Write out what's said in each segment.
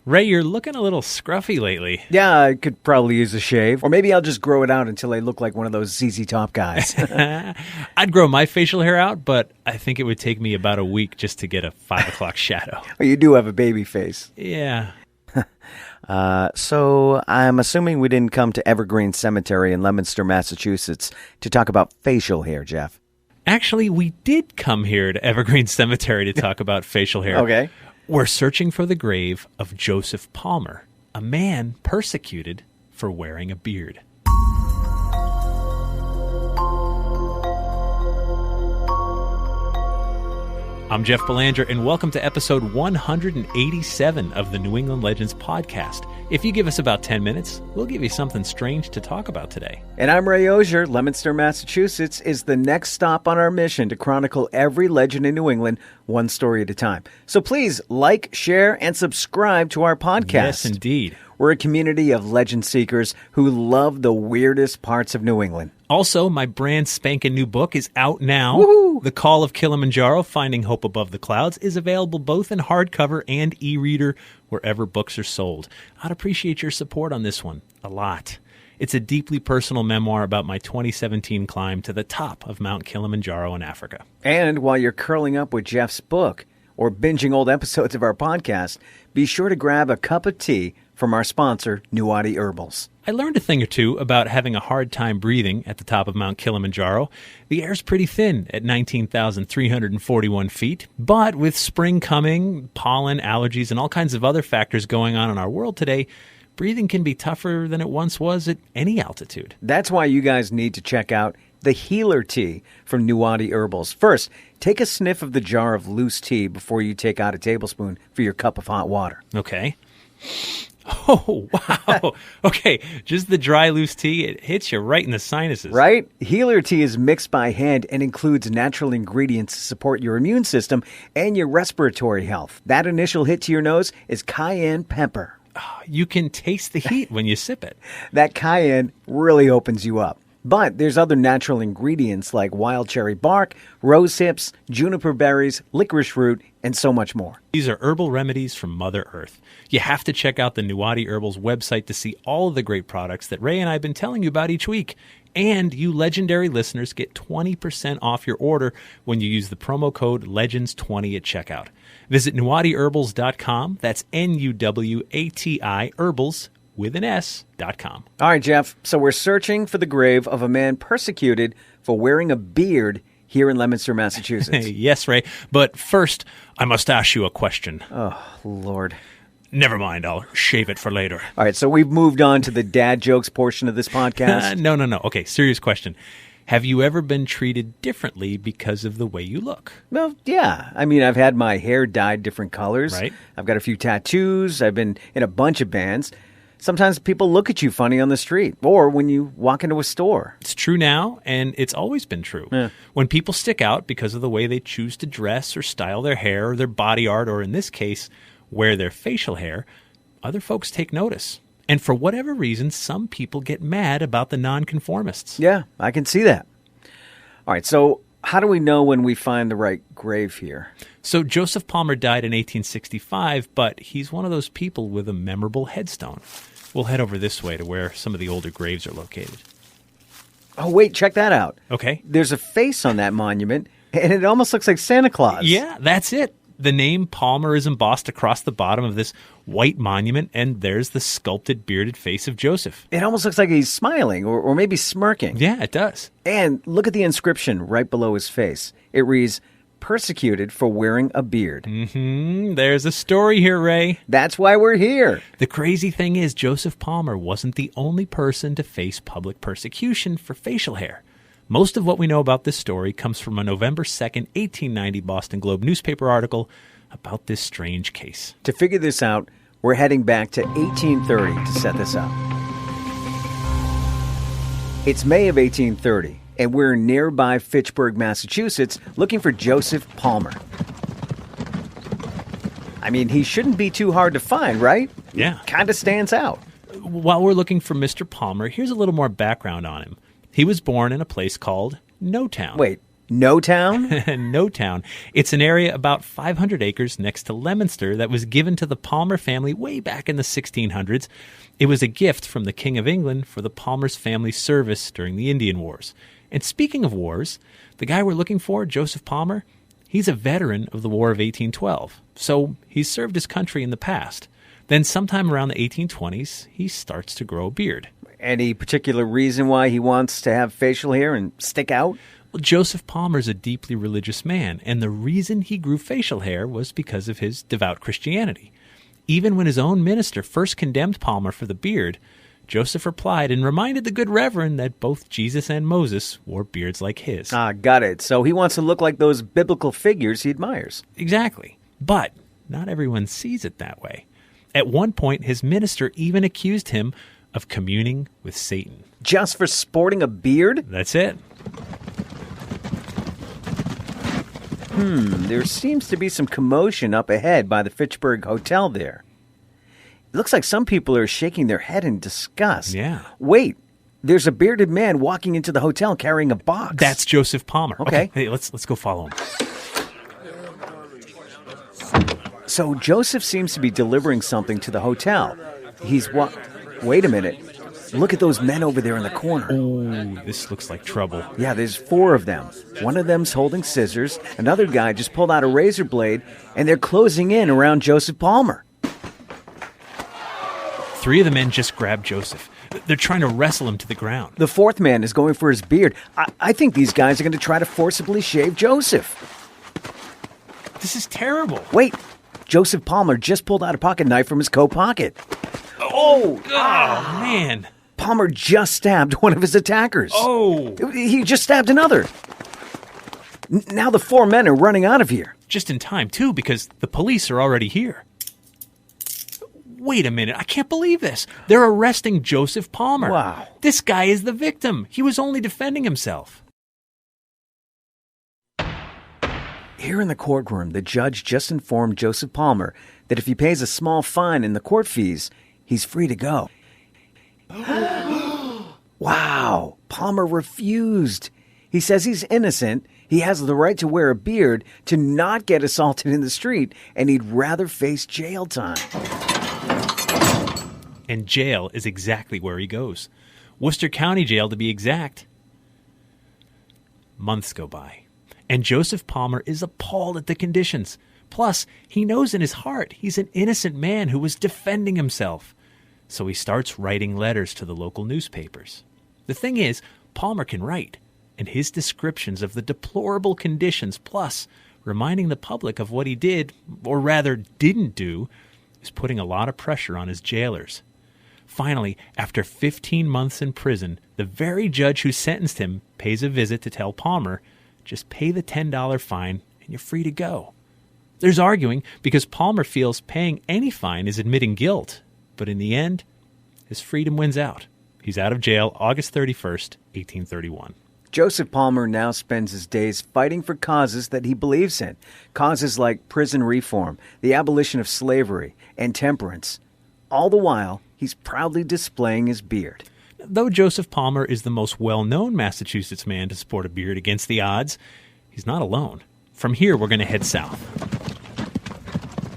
Ray, you're looking a little scruffy lately. Yeah, I could probably use a shave. Or maybe I'll just grow it out until I look like one of those ZZ Top guys. I'd grow my facial hair out, but I think it would take me about a week just to get a 5 o'clock shadow. Well, you do have a baby face. Yeah. So I'm assuming we didn't come to Evergreen Cemetery in Leominster, Massachusetts to talk about facial hair, Jeff. Actually, we did come here to Evergreen Cemetery to talk about facial hair. Okay. We're searching for the grave of Joseph Palmer, a man persecuted for wearing a beard. I'm Jeff Belanger, and welcome to episode 187 of the New England Legends podcast. If you give us about 10 minutes, we'll give you something strange to talk about today. And I'm Ray Auger. Leominster, Massachusetts is the next stop on our mission to chronicle every legend in New England, one story at a time. So please like, share, and subscribe to our podcast. Yes, indeed. We're a community of legend seekers who love the weirdest parts of New England. Also, my brand spanking new book is out now. Woohoo! The Call of Kilimanjaro, Finding Hope Above the Clouds, is available both in hardcover and e-reader wherever books are sold. I'd appreciate your support on this one a lot. It's a deeply personal memoir about my 2017 climb to the top of Mount Kilimanjaro in Africa. And while you're curling up with Jeff's book or binging old episodes of our podcast, be sure to grab a cup of tea from our sponsor, Nuwadi Herbals. I learned a thing or two about having a hard time breathing at the top of Mount Kilimanjaro. The air's pretty thin at 19,341 feet, but with spring coming, pollen, allergies, and all kinds of other factors going on in our world today, breathing can be tougher than it once was at any altitude. That's why you guys need to check out the Healer Tea from Nuwadi Herbals. First, take a sniff of the jar of loose tea before you take out a tablespoon for your cup of hot water. Okay. Oh, wow. Okay, just the dry, loose tea, it hits you right in the sinuses. Right? Healer Tea is mixed by hand and includes natural ingredients to support your immune system and your respiratory health. That initial hit to your nose is cayenne pepper. You can taste the heat when you sip it. That cayenne really opens you up. But there's other natural ingredients like wild cherry bark, rose hips, juniper berries, licorice root, and so much more. These are herbal remedies from Mother Earth. You have to check out the Nuwadi Herbals website to see all of the great products that Ray and I have been telling you about each week. And you legendary listeners get 20% off your order when you use the promo code LEGENDS20 at checkout. Visit nuwadiherbals.com. That's Nuwati Herbals with an S.com. All right, Jeff. So we're searching for the grave of a man persecuted for wearing a beard here in Leominster, Massachusetts. Yes, Ray. But first, I must ask you a question. Oh, Lord. Never mind. I'll shave it for later. All right, so we've moved on to the dad jokes portion of this podcast. No. Okay, serious question. Have you ever been treated differently because of the way you look? Well, yeah. I mean, I've had my hair dyed different colors. Right. I've got a few tattoos. I've been in a bunch of bands. Sometimes people look at you funny on the street or when you walk into a store. It's true now, and it's always been true. Yeah. When people stick out because of the way they choose to dress or style their hair or their body art, or in this case, wear their facial hair, other folks take notice. And for whatever reason, some people get mad about the non-conformists. Yeah, I can see that. All right, so how do we know when we find the right grave here? So Joseph Palmer died in 1865, but he's one of those people with a memorable headstone. We'll head over this way to where some of the older graves are located. Oh, wait, check that out. Okay. There's a face on that monument, and it almost looks like Santa Claus. Yeah, that's it. The name Palmer is embossed across the bottom of this white monument, and there's the sculpted bearded face of Joseph. It almost looks like he's smiling or maybe smirking. Yeah, it does. And look at the inscription right below his face. It reads, "Persecuted for wearing a beard." There's a story here, Ray. That's why we're here. The crazy thing is Joseph Palmer wasn't the only person to face public persecution for facial hair. Most of what we know about this story comes from a November 2nd, 1890 Boston Globe newspaper article about this strange case. To figure this out, we're heading back to 1830 to set this up. It's May of 1830, and we're in nearby Fitchburg, Massachusetts, looking for Joseph Palmer. I mean, he shouldn't be too hard to find, right? Yeah. Kind of stands out. While we're looking for Mr. Palmer, here's a little more background on him. He was born in a place called No Town. Wait, No Town? No Town. It's an area about 500 acres next to Leominster that was given to the Palmer family way back in the 1600s. It was a gift from the King of England for the Palmer's family service during the Indian Wars. And speaking of wars, the guy we're looking for, Joseph Palmer, he's a veteran of the War of 1812. So he's served his country in the past. Then sometime around the 1820s, he starts to grow a beard. Any particular reason why he wants to have facial hair and stick out? Well, Joseph Palmer's a deeply religious man, and the reason he grew facial hair was because of his devout Christianity. Even when his own minister first condemned Palmer for the beard, Joseph replied and reminded the good reverend that both Jesus and Moses wore beards like his. Ah, got it. So he wants to look like those biblical figures he admires. Exactly. But not everyone sees it that way. At one point, his minister even accused him of communing with Satan. Just for sporting a beard? That's it. There seems to be some commotion up ahead by the Fitchburg Hotel there. It looks like some people are shaking their head in disgust. Yeah. Wait, there's a bearded man walking into the hotel carrying a box. That's Joseph Palmer. Okay. Hey, let's go follow him. So Joseph seems to be delivering something to the hotel. Wait a minute. Look at those men over there in the corner. Ooh, this looks like trouble. Yeah, there's 4 of them. One of them's holding scissors. Another guy just pulled out a razor blade, and they're closing in around Joseph Palmer. 3 of the men just grabbed Joseph. They're trying to wrestle him to the ground. The 4th man is going for his beard. I think these guys are going to try to forcibly shave Joseph. This is terrible. Wait, Joseph Palmer just pulled out a pocket knife from his coat pocket. Oh, man. Palmer just stabbed one of his attackers. Oh. He just stabbed another. Now the 4 men are running out of here. Just in time, too, because the police are already here. Wait a minute. I can't believe this. They're arresting Joseph Palmer. Wow. This guy is the victim. He was only defending himself. Here in the courtroom, the judge just informed Joseph Palmer that if he pays a small fine in the court fees, he's free to go. Wow, Palmer refused. He says he's innocent, he has the right to wear a beard, to not get assaulted in the street, and he'd rather face jail time. And jail is exactly where he goes. Worcester County Jail, to be exact. Months go by, and Joseph Palmer is appalled at the conditions. Plus, he knows in his heart he's an innocent man who was defending himself. So he starts writing letters to the local newspapers. The thing is, Palmer can write, and his descriptions of the deplorable conditions, plus reminding the public of what he did, or rather didn't do, is putting a lot of pressure on his jailers. Finally, after 15 months in prison, the very judge who sentenced him pays a visit to tell Palmer, just pay the $10 fine and you're free to go. There's arguing because Palmer feels paying any fine is admitting guilt. But in the end, his freedom wins out. He's out of jail August 31st, 1831. Joseph Palmer now spends his days fighting for causes that he believes in. Causes like prison reform, the abolition of slavery, and temperance. All the while, he's proudly displaying his beard. Though Joseph Palmer is the most well-known Massachusetts man to sport a beard against the odds, he's not alone. From here, we're going to head south.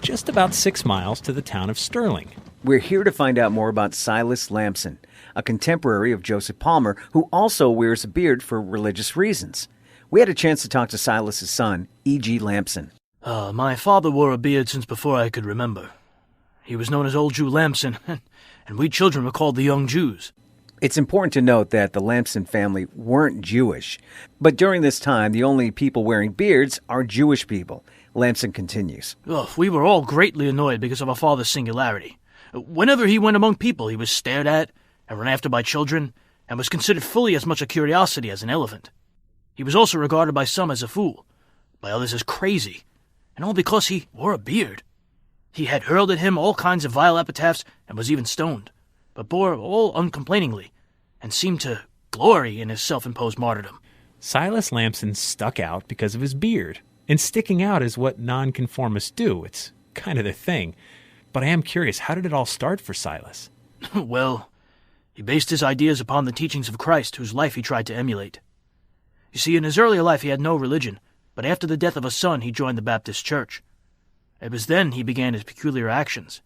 Just about 6 miles to the town of Sterling. We're here to find out more about Silas Lampson, a contemporary of Joseph Palmer who also wears a beard for religious reasons. We had a chance to talk to Silas's son, E.G. Lampson. My father wore a beard since before I could remember. He was known as Old Jew Lampson, and we children were called the Young Jews. It's important to note that the Lampson family weren't Jewish, but during this time, the only people wearing beards are Jewish people. Lampson continues. We were all greatly annoyed because of our father's singularity. Whenever he went among people, he was stared at and run after by children, and was considered fully as much a curiosity as an elephant. He was also regarded by some as a fool, by others as crazy, and all because he wore a beard. He had hurled at him all kinds of vile epitaphs and was even stoned, but bore all uncomplainingly, and seemed to glory in his self-imposed martyrdom. Silas Lampson stuck out because of his beard, and sticking out is what non-conformists do. It's kind of their thing. But I am curious, how did it all start for Silas? Well, he based his ideas upon the teachings of Christ, whose life he tried to emulate. You see, in his earlier life he had no religion, but after the death of a son he joined the Baptist Church. It was then he began his peculiar actions,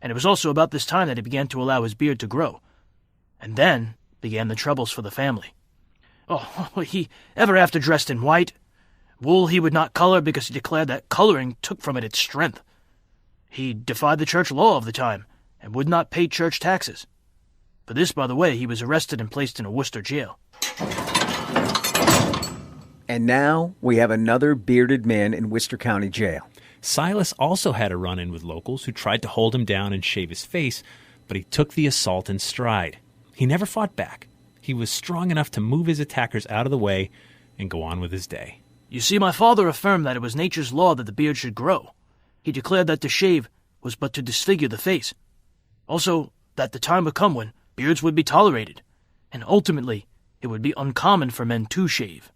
and it was also about this time that he began to allow his beard to grow. And then began the troubles for the family. Oh, he ever after dressed in white. Wool he would not color because he declared that coloring took from it its strength. He defied the church law of the time and would not pay church taxes. For this, by the way, he was arrested and placed in a Worcester jail. And now we have another bearded man in Worcester County Jail. Silas also had a run-in with locals who tried to hold him down and shave his face, but he took the assault in stride. He never fought back. He was strong enough to move his attackers out of the way and go on with his day. You see, my father affirmed that it was nature's law that the beard should grow. He declared that to shave was but to disfigure the face. Also, that the time would come when beards would be tolerated, and ultimately it would be uncommon for men to shave.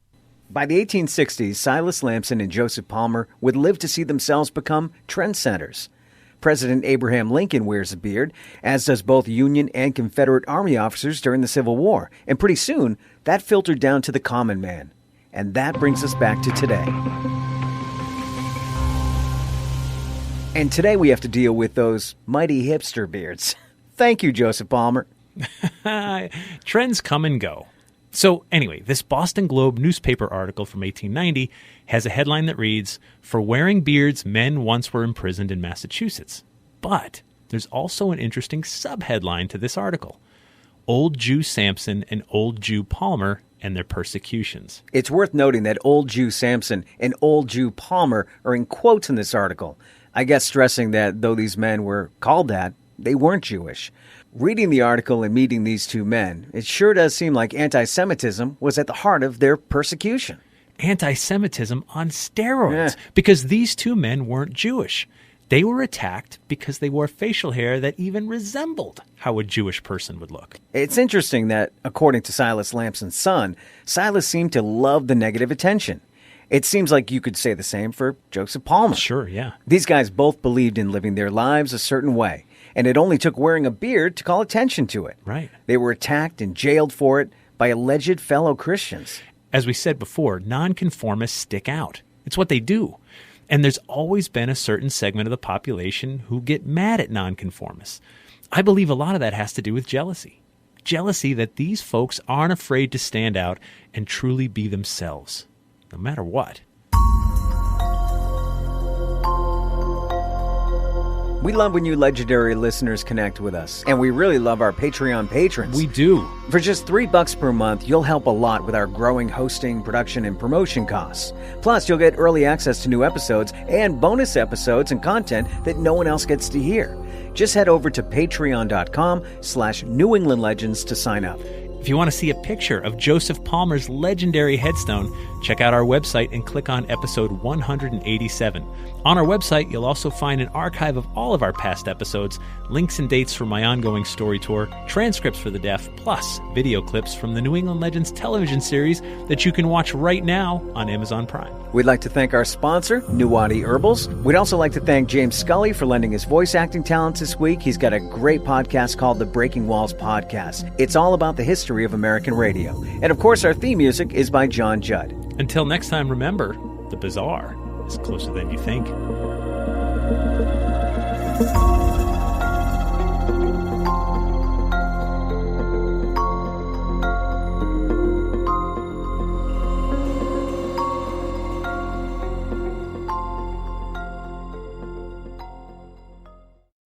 By the 1860s, Silas Lampson and Joseph Palmer would live to see themselves become trendsetters. President Abraham Lincoln wears a beard, as does both Union and Confederate Army officers during the Civil War. And pretty soon, that filtered down to the common man. And that brings us back to today. And today we have to deal with those mighty hipster beards. Thank you, Joseph Palmer. Trends come and go. So anyway, this Boston Globe newspaper article from 1890 has a headline that reads, "For wearing beards, men once were imprisoned in Massachusetts." But there's also an interesting subheadline to this article: Old Jew Sampson and Old Jew Palmer and their persecutions. It's worth noting that Old Jew Sampson and Old Jew Palmer are in quotes in this article, I guess stressing that though these men were called that, they weren't Jewish. Reading the article and meeting these two men, it sure does seem like anti-Semitism was at the heart of their persecution. Anti-Semitism on steroids, because these two men weren't Jewish. They were attacked because they wore facial hair that even resembled how a Jewish person would look. It's interesting that, according to Silas Lampson's son, Silas seemed to love the negative attention. It seems like you could say the same for Joseph Palmer. Sure, yeah. These guys both believed in living their lives a certain way, and it only took wearing a beard to call attention to it. Right. They were attacked and jailed for it by alleged fellow Christians. As we said before, non-conformists stick out. It's what they do. And there's always been a certain segment of the population who get mad at non-conformists. I believe a lot of that has to do with jealousy. Jealousy that these folks aren't afraid to stand out and truly be themselves, no matter what. We love when you legendary listeners connect with us, and we really love our Patreon patrons. We do. For just $3 per month, you'll help a lot with our growing hosting, production, and promotion costs. Plus, you'll get early access to new episodes and bonus episodes and content that no one else gets to hear. Just head over to patreon.com/New England Legends to sign up. If you want to see a picture of Joseph Palmer's legendary headstone, check out our website and click on episode 187. On our website, you'll also find an archive of all of our past episodes, links and dates for my ongoing story tour, transcripts for the deaf, plus video clips from the New England Legends television series that you can watch right now on Amazon Prime. We'd like to thank our sponsor, Nuwadi Herbals. We'd also like to thank James Scully for lending his voice acting talents this week. He's got a great podcast called The Breaking Walls Podcast. It's all about the history of American radio. And of course, our theme music is by John Judd. Until next time, remember, the bizarre is closer than you think.